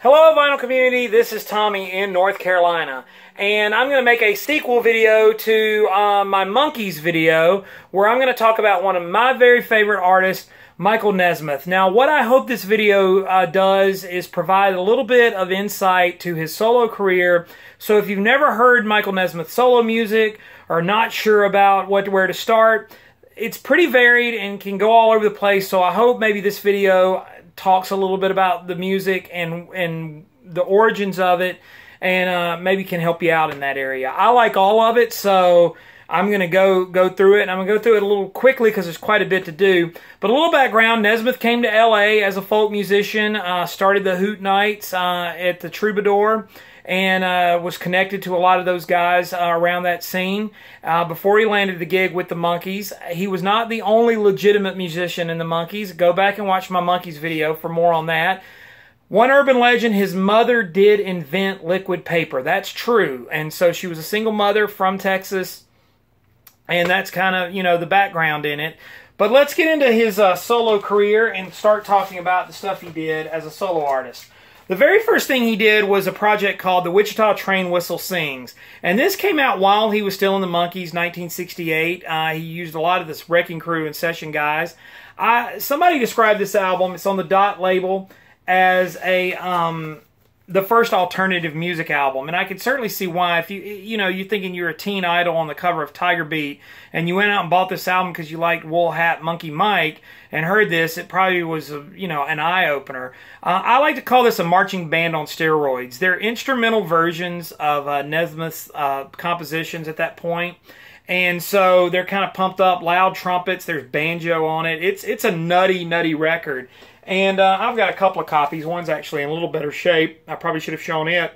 Hello vinyl community, this is Tommy in North Carolina, and I'm going to make a sequel video to my Monkees video where I'm going to talk about one of my very favorite artists, Michael Nesmith. Now what I hope this video does is provide a little bit of insight to his solo career. So if you've never heard Michael Nesmith solo music or not sure about where to start, it's pretty varied and can go all over the place. So I hope maybe this video talks a little bit about the music and the origins of it, and maybe can help you out in that area. I like all of it, so I'm going to go through it, and I'm going to go through it a little quickly because there's quite a bit to do. But a little background, Nesmith came to LA as a folk musician, started the Hoot Nights at the Troubadour, and was connected to a lot of those guys around that scene before he landed the gig with the Monkees. He was not the only legitimate musician in the Monkees. Go back and watch my Monkees video for more on that. One urban legend, his mother did invent liquid paper. That's true. And so she was a single mother from Texas, and that's kind of, you know, the background in it. But let's get into his solo career and start talking about the stuff he did as a solo artist. The very first thing he did was a project called the Wichita Train Whistle Sings. And this came out while he was still in the Monkees, 1968. He used a lot of this Wrecking Crew and session guys. Somebody described this album, it's on the Dot label, as the first alternative music album. And I could certainly see why. If you're thinking you're a teen idol on the cover of Tiger Beat, and you went out and bought this album because you liked Wool Hat Monkey Mike and heard this, it probably was an eye-opener. I like to call this a marching band on steroids. They're instrumental versions of Nesmith's compositions at that point. And so they're kind of pumped up, loud trumpets, there's banjo on it. It's a nutty record. And I've got a couple of copies. One's actually in a little better shape. I probably should have shown it.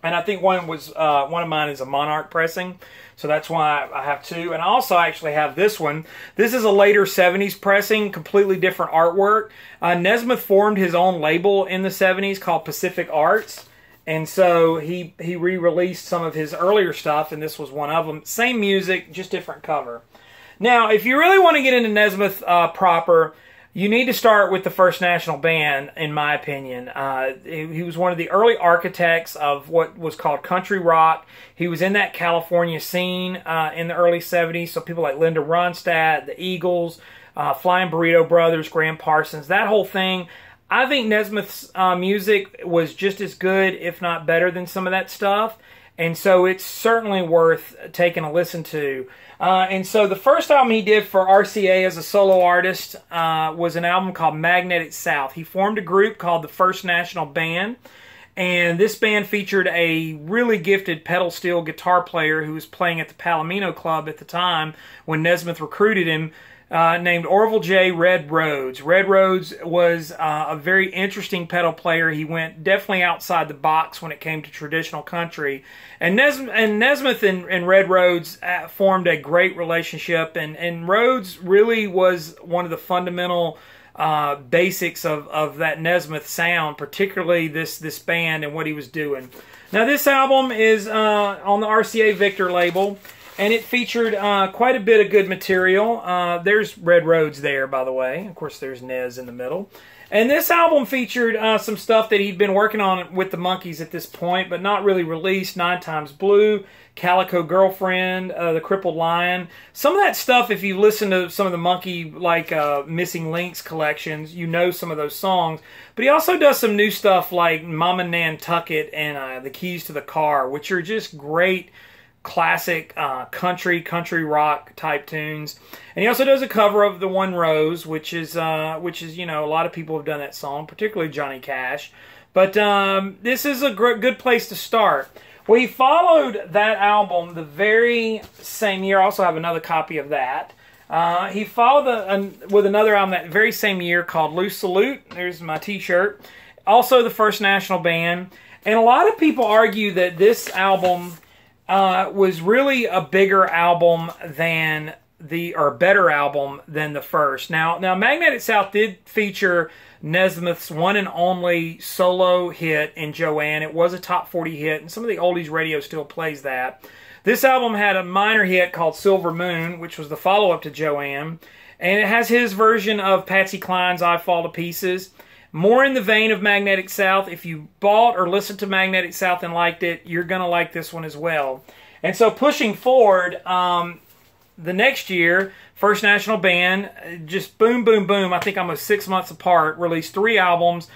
And I think one of mine is a Monarch pressing, so that's why I have two. And I also actually have this one. This is a later 70s pressing, completely different artwork. Nesmith formed his own label in the 70s called Pacific Arts. And so he re-released some of his earlier stuff, and this was one of them. Same music, just different cover. Now, if you really want to get into Nesmith proper, you need to start with the First National Band, in my opinion. He was one of the early architects of what was called country rock. He was in that California scene in the early 70s, so people like Linda Ronstadt, the Eagles, Flying Burrito Brothers, Graham Parsons, that whole thing. I think Nesmith's music was just as good, if not better, than some of that stuff. And so it's certainly worth taking a listen to. And so the first album he did for RCA as a solo artist was an album called Magnetic South. He formed a group called the First National Band. And this band featured a really gifted pedal steel guitar player who was playing at the Palomino Club at the time when Nesmith recruited him, named Orville J. Red Rhodes. Red Rhodes was a very interesting pedal player. He went definitely outside the box when it came to traditional country. And Nesmith and Red Rhodes formed a great relationship. And Rhodes really was one of the fundamental basics of that Nesmith sound, particularly this band and what he was doing. Now this album is on the RCA Victor label. And it featured quite a bit of good material. There's Red Rhodes there, by the way. Of course, there's Nez in the middle. And this album featured some stuff that he'd been working on with the Monkees at this point, but not really released. 9 Times Blue, Calico Girlfriend, The Crippled Lion. Some of that stuff, if you listen to some of the Monkee, like Missing Links collections, you know some of those songs. But he also does some new stuff like Mama Nantucket and The Keys to the Car, which are just great classic country rock type tunes. And he also does a cover of The One Rose, which is a lot of people have done that song, particularly Johnny Cash. But this is a good place to start. Well, he followed that album the very same year. I also have another copy of that. He followed with another album that very same year called Loose Salute. There's my t-shirt. Also the First National Band. And a lot of people argue that this album was really a bigger album than better album than the first. Now Magnetic South did feature Nesmith's one and only solo hit in Joanne. It was a top 40 hit, and some of the oldies radio still plays that. This album had a minor hit called Silver Moon, which was the follow-up to Joanne, and it has his version of Patsy Cline's I Fall to Pieces. More in the vein of Magnetic South. If you bought or listened to Magnetic South and liked it, you're going to like this one as well. And so pushing forward, the next year, First National Band, just boom, boom, boom, I think almost 6 months apart, released 3 albums.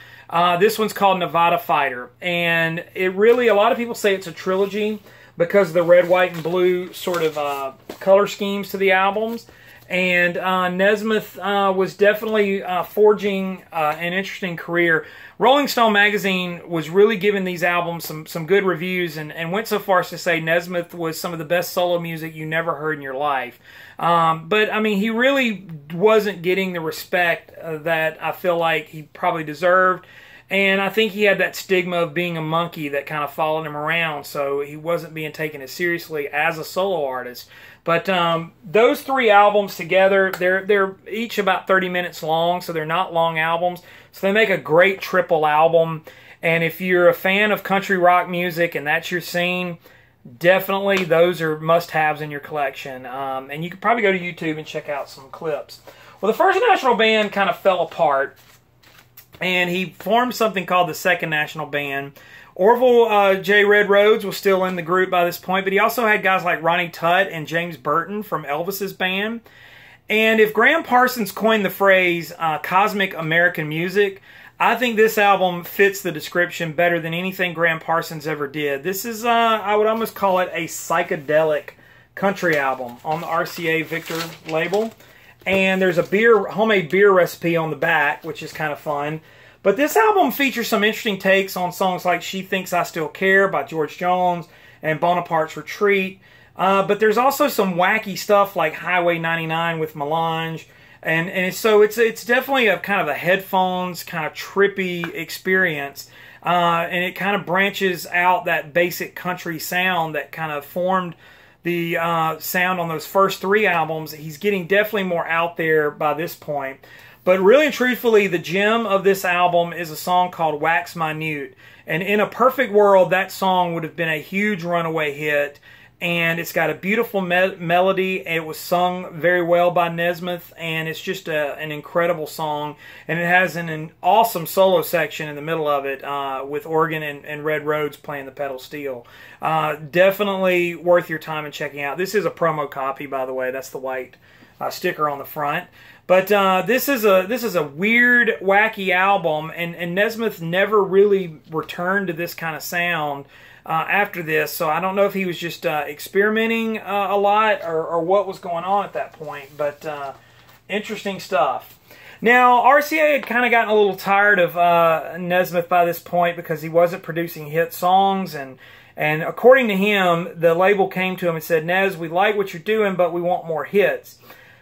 This one's called Nevada Fighter. And it really, a lot of people say it's a trilogy because of the red, white, and blue sort of color schemes to the albums. And Nesmith was definitely forging an interesting career. Rolling Stone magazine was really giving these albums some good reviews and went so far as to say Nesmith was some of the best solo music you never heard in your life. But, I mean, he really wasn't getting the respect that I feel like he probably deserved. And I think he had that stigma of being a monkey that kind of followed him around, so he wasn't being taken as seriously as a solo artist. But those 3 albums together, they're each about 30 minutes long, so they're not long albums. So they make a great triple album. And if you're a fan of country rock music and that's your scene, definitely those are must-haves in your collection. And you could probably go to YouTube and check out some clips. Well, the First National Band kind of fell apart, and he formed something called the Second National Band. Orville J. Red Rhodes was still in the group by this point, but he also had guys like Ronnie Tutt and James Burton from Elvis's band. And if Graham Parsons coined the phrase cosmic American music, I think this album fits the description better than anything Graham Parsons ever did. This is, I would almost call it a psychedelic country album on the RCA Victor label. And there's a homemade beer recipe on the back, which is kind of fun. But this album features some interesting takes on songs like She Thinks I Still Care by George Jones and Bonaparte's Retreat. But there's also some wacky stuff like Highway 99 with Melange. And so it's definitely a kind of a headphones, kind of trippy experience. And it kind of branches out that basic country sound that kind of formed the sound on those first 3 albums. He's getting definitely more out there by this point. But really and truthfully, the gem of this album is a song called Wax Minute. And in a perfect world, that song would have been a huge runaway hit. And it's got a beautiful melody. It was sung very well by Nesmith. And it's just an incredible song. And it has an awesome solo section in the middle of it with organ and Red Rhodes playing the pedal steel. Definitely worth your time in checking out. This is a promo copy, by the way. That's the white sticker on the front. But this is a weird, wacky album, and Nesmith never really returned to this kind of sound after this. So I don't know if he was just experimenting a lot or what was going on at that point. But interesting stuff. Now, RCA had kind of gotten a little tired of Nesmith by this point because he wasn't producing hit songs, and according to him, the label came to him and said, "Nes, we like what you're doing, but we want more hits."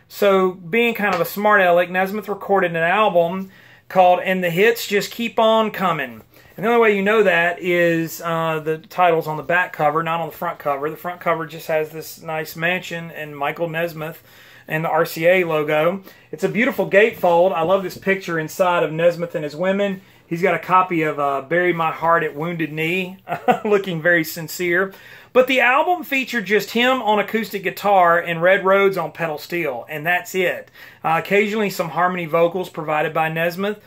So, being kind of a smart aleck, Nesmith recorded an album called And the Hits Just Keep On Coming. And the only way you know that is the title's on the back cover, not on the front cover. The front cover just has this nice mansion and Michael Nesmith and the RCA logo. It's a beautiful gatefold. I love this picture inside of Nesmith and his women. He's got a copy of Bury My Heart at Wounded Knee, looking very sincere. But the album featured just him on acoustic guitar and Red Rhodes on pedal steel, and that's it. Occasionally some harmony vocals provided by Nesmith.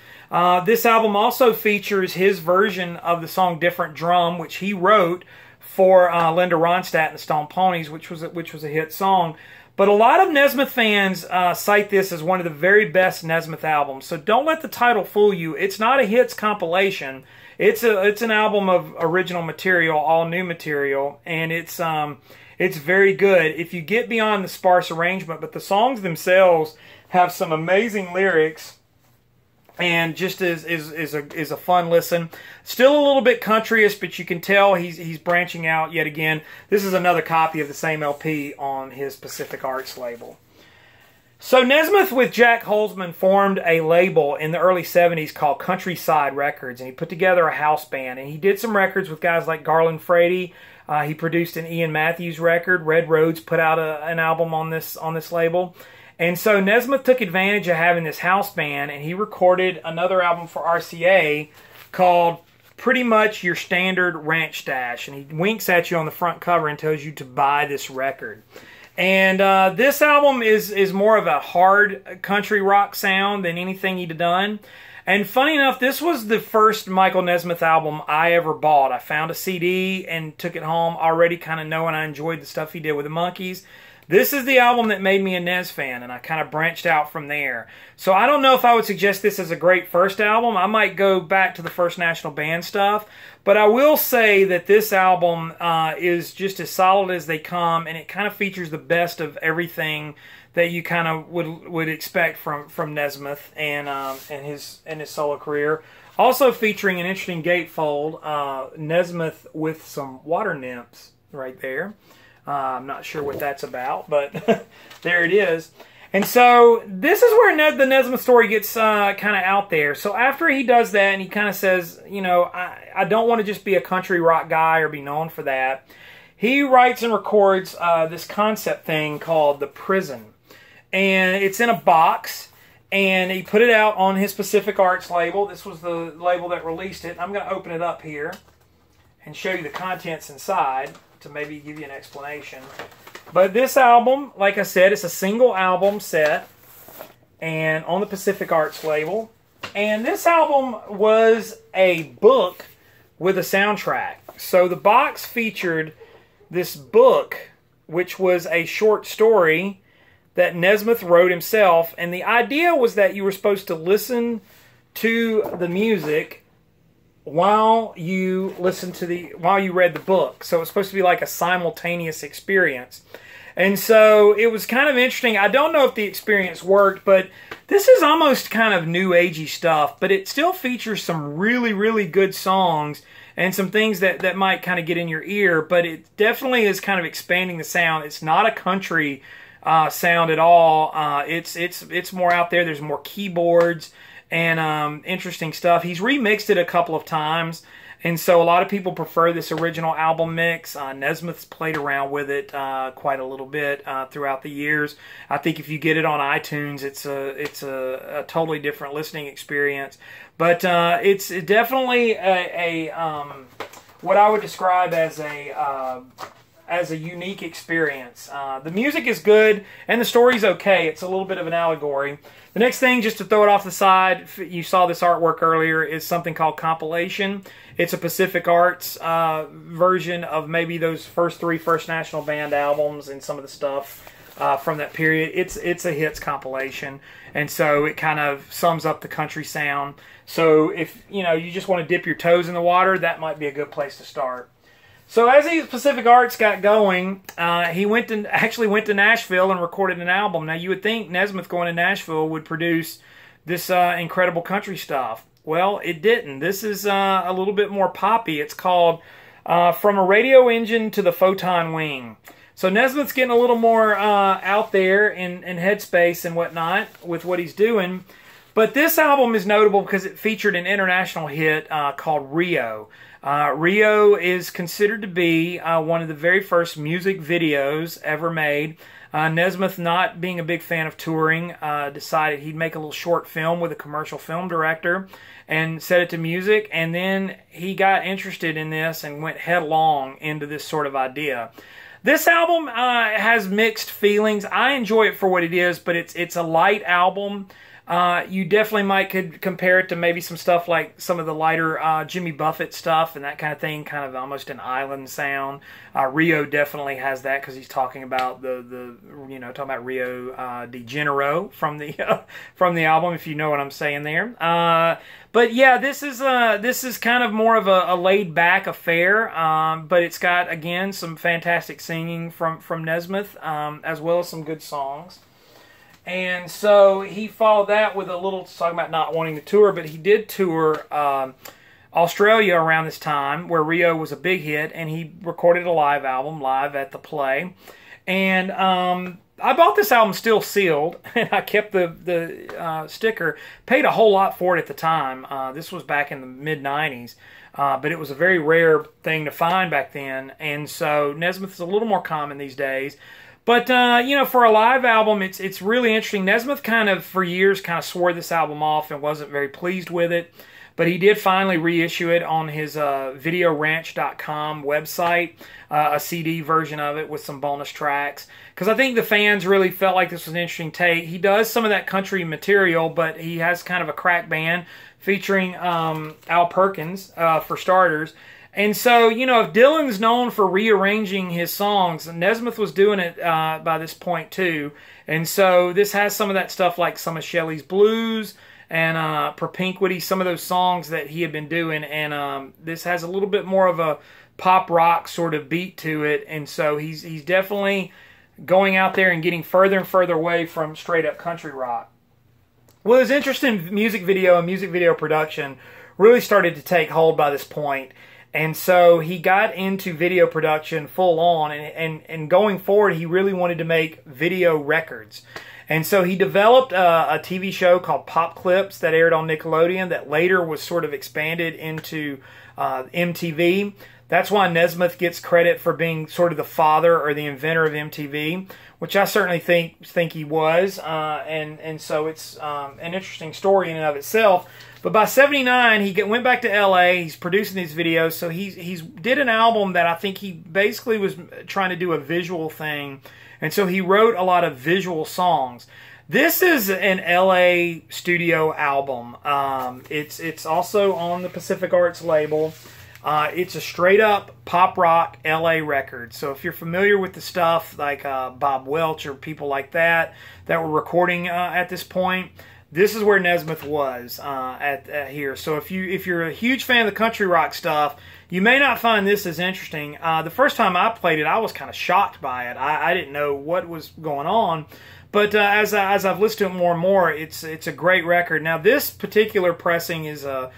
This album also features his version of the song Different Drum, which he wrote for Linda Ronstadt and the Stone Ponies, which was a hit song. But a lot of Nesmith fans cite this as one of the very best Nesmith albums. So don't let the title fool you. It's not a hits compilation. It's an album of original material, all new material, and it's very good if you get beyond the sparse arrangement. But the songs themselves have some amazing lyrics, and just is a fun listen. Still a little bit countryish, but you can tell he's branching out yet again. This is another copy of the same LP on his Pacific Arts label. So Nesmith with Jack Holzman formed a label in the early 70s called Countryside Records, and he put together a house band, and he did some records with guys like Garland Frady. He produced an Ian Matthews record. Red Rhodes put out an album on this label. And so Nesmith took advantage of having this house band, and he recorded another album for RCA called pretty much your standard ranch stash. And he winks at you on the front cover and tells you to buy this record. And this album is more of a hard country rock sound than anything he'd done. And funny enough, this was the first Michael Nesmith album I ever bought. I found a CD and took it home, already kind of knowing I enjoyed the stuff he did with the Monkees. This is the album that made me a Nes fan, and I kind of branched out from there. So I don't know if I would suggest this as a great first album. I might go back to the First National Band stuff. But I will say that this album is just as solid as they come, and it kind of features the best of everything that you kind of would expect from Nesmith and his solo career. Also featuring an interesting gatefold, Nesmith with some water nymphs right there. I'm not sure what that's about, but there it is. And so this is where the Nesmith story gets kind of out there. So after he does that and he kind of says, you know, I don't want to just be a country rock guy or be known for that, he writes and records this concept thing called The Prison. And it's in a box, and he put it out on his Pacific Arts label. This was the label that released it. I'm going to open it up here and show you the contents inside to maybe give you an explanation. But this album, like I said, it's a single album set and on the Pacific Arts label. And this album was a book with a soundtrack. So the box featured this book, which was a short story that Nesmith wrote himself. And the idea was that you were supposed to listen to the music while you read the book. So it was supposed to be like a simultaneous experience. And so it was kind of interesting. I don't know if the experience worked, but this is almost kind of new agey stuff, but it still features some really, really good songs and some things that might kind of get in your ear, but it definitely is kind of expanding the sound. It's not a country sound at all. It's more out there. There's more keyboards and interesting stuff. He's remixed it a couple of times, and so a lot of people prefer this original album mix. Nesmith's played around with it quite a little bit throughout the years. I think if you get it on iTunes, it's a totally different listening experience. But it's definitely what I would describe as a unique experience. The music is good, and the story's okay. It's a little bit of an allegory. The next thing, just to throw it off the side, you saw this artwork earlier, is something called Compilation. It's a Pacific Arts version of maybe those first three First National Band albums and some of the stuff from that period. It's a hits compilation, and so it kind of sums up the country sound. So if you just want to dip your toes in the water, that might be a good place to start. So as the Pacific Arts got going, he actually went to Nashville and recorded an album. Now you would think Nesmith going to Nashville would produce this incredible country stuff. Well, it didn't. This is a little bit more poppy. It's called From a Radio Engine to the Photon Wing. So Nesmith's getting a little more out there in headspace and whatnot with what he's doing. But this album is notable because it featured an international hit called Rio. Rio is considered to be one of the very first music videos ever made. Nesmith, not being a big fan of touring, decided he'd make a little short film with a commercial film director and set it to music. And then he got interested in this and went headlong into this sort of idea. This album has mixed feelings. I enjoy it for what it is, but it's a light album. You definitely could compare it to maybe some stuff like some of the lighter Jimmy Buffett stuff and that kind of thing, kind of almost an island sound. Rio definitely has that because he's talking about talking about Rio de Janeiro from the album, if you know what I'm saying there. But yeah, this is kind of more of a laid back affair, but it's got again some fantastic singing from Nesmith, as well as some good songs. And so he followed that with a little talking about not wanting to tour, but he did tour Australia around this time, where Rio was a big hit, and he recorded a live album, Live at the Play. And I bought this album still sealed, and I kept the sticker. Paid a whole lot for it at the time. This was back in the mid-'90s, but it was a very rare thing to find back then. And so Nesmith is a little more common these days. But, for a live album, it's really interesting. Nesmith for years, swore this album off and wasn't very pleased with it. But he did finally reissue it on his videoranch.com website, a CD version of it with some bonus tracks. Because I think the fans really felt like this was an interesting take. He does some of that country material, but he has kind of a crack band featuring Al Perkins, for starters. And so, you know, if Dylan's known for rearranging his songs, Nesmith was doing it by this point too. And so this has some of that stuff like some of Shelley's Blues and Propinquity, some of those songs that he had been doing. And this has a little bit more of a pop rock sort of beat to it. And so he's definitely going out there and getting further and further away from straight up country rock. Well, his interest in music video and music video production really started to take hold by this point. And so he got into video production full on, and going forward, he really wanted to make video records. And so he developed a TV show called Pop Clips that aired on Nickelodeon that later was sort of expanded into MTV. That's why Nesmith gets credit for being sort of the father or the inventor of MTV, which I certainly think he was. And so it's an interesting story in and of itself. But by '79, he went back to LA. He's producing these videos. So he's did an album that I think he basically was trying to do a visual thing. And so he wrote a lot of visual songs. This is an LA studio album. It's also on the Pacific Arts label. It's a straight up pop rock LA record. So if you're familiar with the stuff like Bob Welch or people like that were recording at this point, this is where Nesmith was at here. So if you're a huge fan of the country rock stuff, you may not find this as interesting. The first time I played it, I was kind of shocked by it. I didn't know what was going on. But as I've listened to it more and more, it's a great record. Now this particular pressing is a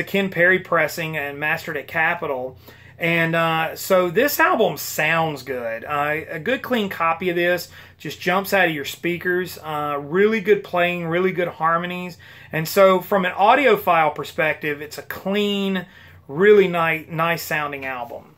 Ken Perry pressing and mastered at Capitol. And so this album sounds good. A good clean copy of this just jumps out of your speakers. Really good playing, really good harmonies. And so from an audiophile perspective, it's a clean, really nice sounding album.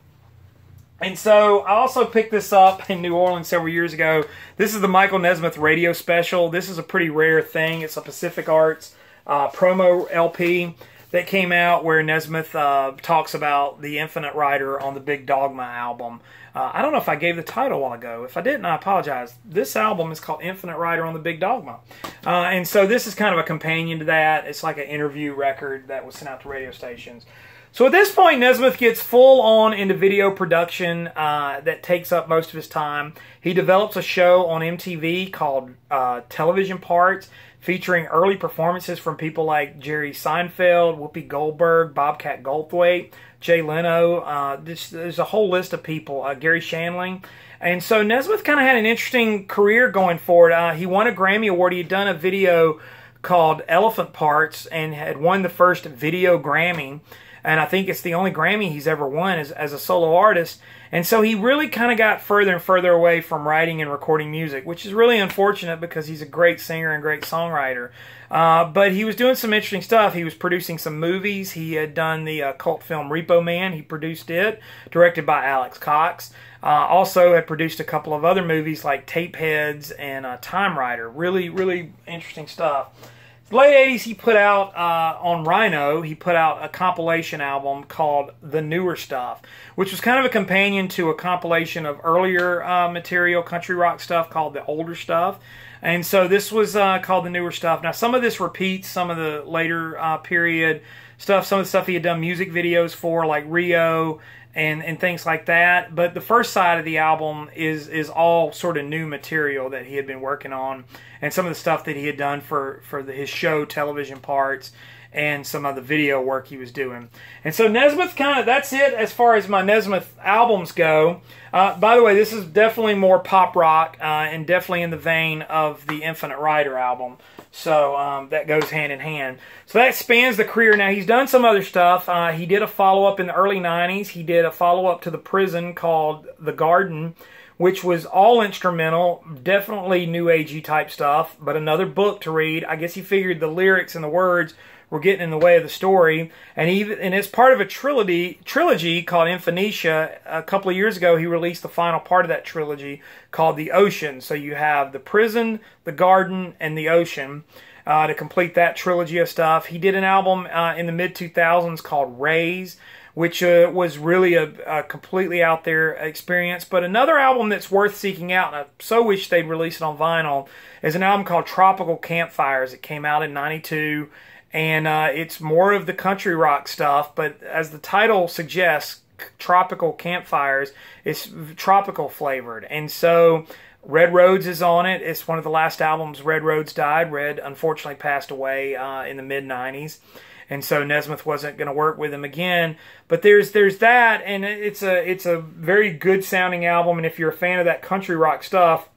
And so I also picked this up in New Orleans several years ago. This is the Michael Nesmith radio special. This is a pretty rare thing. It's a Pacific Arts promo LP that came out where Nesmith talks about the Infinite Rider on the Big Dogma album. I don't know if I gave the title a while ago. If I didn't, I apologize. This album is called Infinite Rider on the Big Dogma. And so this is kind of a companion to that. It's like an interview record that was sent out to radio stations. So at this point, Nesmith gets full on into video production that takes up most of his time. He develops a show on MTV called Television Parts, featuring early performances from people like Jerry Seinfeld, Whoopi Goldberg, Bobcat Goldthwait, Jay Leno. There's a whole list of people, Gary Shandling. And so Nesmith kind of had an interesting career going forward. He won a Grammy Award. He had done a video called Elephant Parts and had won the first video Grammy. And I think it's the only Grammy he's ever won as a solo artist. And so he really kind of got further and further away from writing and recording music, which is really unfortunate because he's a great singer and great songwriter. But he was doing some interesting stuff. He was producing some movies. He had done the cult film Repo Man. He produced it, directed by Alex Cox. Also had produced a couple of other movies like Tapeheads and Time Rider. Really, really interesting stuff. Late 80s, he put out, on Rhino, he put out a compilation album called The Newer Stuff, which was kind of a companion to a compilation of earlier material, country rock stuff called The Older Stuff. And so this was called The Newer Stuff. Now, some of this repeats some of the later period stuff, some of the stuff he had done music videos for, like Rio and things like that. But the first side of the album is all sort of new material that he had been working on, and some of the stuff that he had done for his show Television Parts and some of the video work he was doing. And so Nesmith that's it as far as my Nesmith albums go. By the way, this is definitely more pop rock and definitely in the vein of the Infinite Rider album. So that goes hand in hand. So that spans the career. Now, he's done some other stuff. He did a follow-up in the early 90s. He did a follow-up to The Prison called The Garden, which was all instrumental, definitely new agey type stuff, but another book to read. I guess he figured the lyrics and the words were getting in the way of the story. And it's part of a trilogy called Infinetia. A couple of years ago, he released the final part of that trilogy called The Ocean. So you have The Prison, The Garden, and The Ocean to complete that trilogy of stuff. He did an album in the mid-2000s called Raise, which was really a completely out there experience. But another album that's worth seeking out, and I so wish they'd release it on vinyl, is an album called Tropical Campfires. It came out in '92. and it's more of the country rock stuff, but as the title suggests, tropical campfires, it's tropical flavored. And so Red Rhodes is on it. It's one of the last albums Red Rhodes died. Red unfortunately passed away in the mid-90s. And so Nesmith wasn't going to work with him again. But there's that, and it's a very good sounding album. And if you're a fan of that country rock stuff,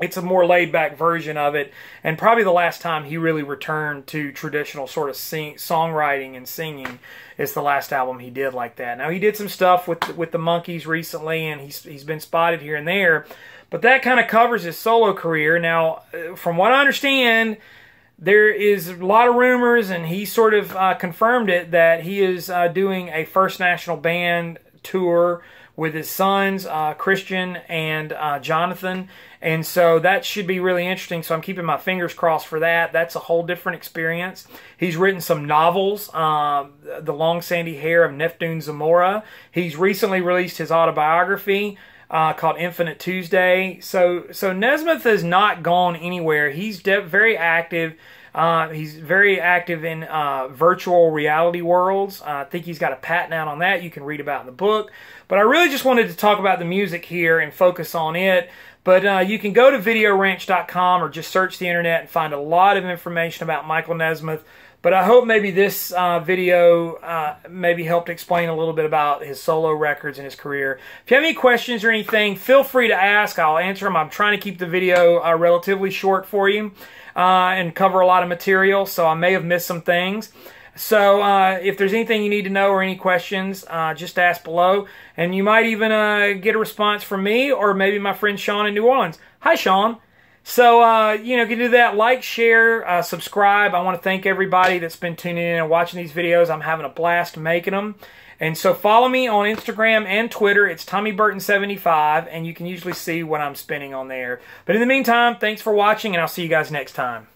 it's a more laid-back version of it, and probably the last time he really returned to traditional sort of songwriting and singing is the last album he did like that. Now, he did some stuff with the Monkees recently, and he's been spotted here and there, but that kind of covers his solo career. Now, from what I understand, there is a lot of rumors, and he sort of confirmed it, that he is doing a First National Band tour with his sons, Christian and Jonathan. And so that should be really interesting. So I'm keeping my fingers crossed for that. That's a whole different experience. He's written some novels, The Long Sandy Hair of Neptune Zamora. He's recently released his autobiography called Infinite Tuesday. So Nesmith has not gone anywhere. He's very active. He's very active in virtual reality worlds. I think he's got a patent out on that you can read about in the book. But I really just wanted to talk about the music here and focus on it. But you can go to videoranch.com or just search the internet and find a lot of information about Michael Nesmith. But I hope maybe this video maybe helped explain a little bit about his solo records and his career. If you have any questions or anything, feel free to ask. I'll answer them. I'm trying to keep the video relatively short for you and cover a lot of material, so I may have missed some things. So if there's anything you need to know or any questions, just ask below. And you might even get a response from me or maybe my friend Sean in New Orleans. Hi, Sean. So, you can do that. Like, share, subscribe. I want to thank everybody that's been tuning in and watching these videos. I'm having a blast making them. And so follow me on Instagram and Twitter. It's TommyBurton75, and you can usually see what I'm spinning on there. But in the meantime, thanks for watching, and I'll see you guys next time.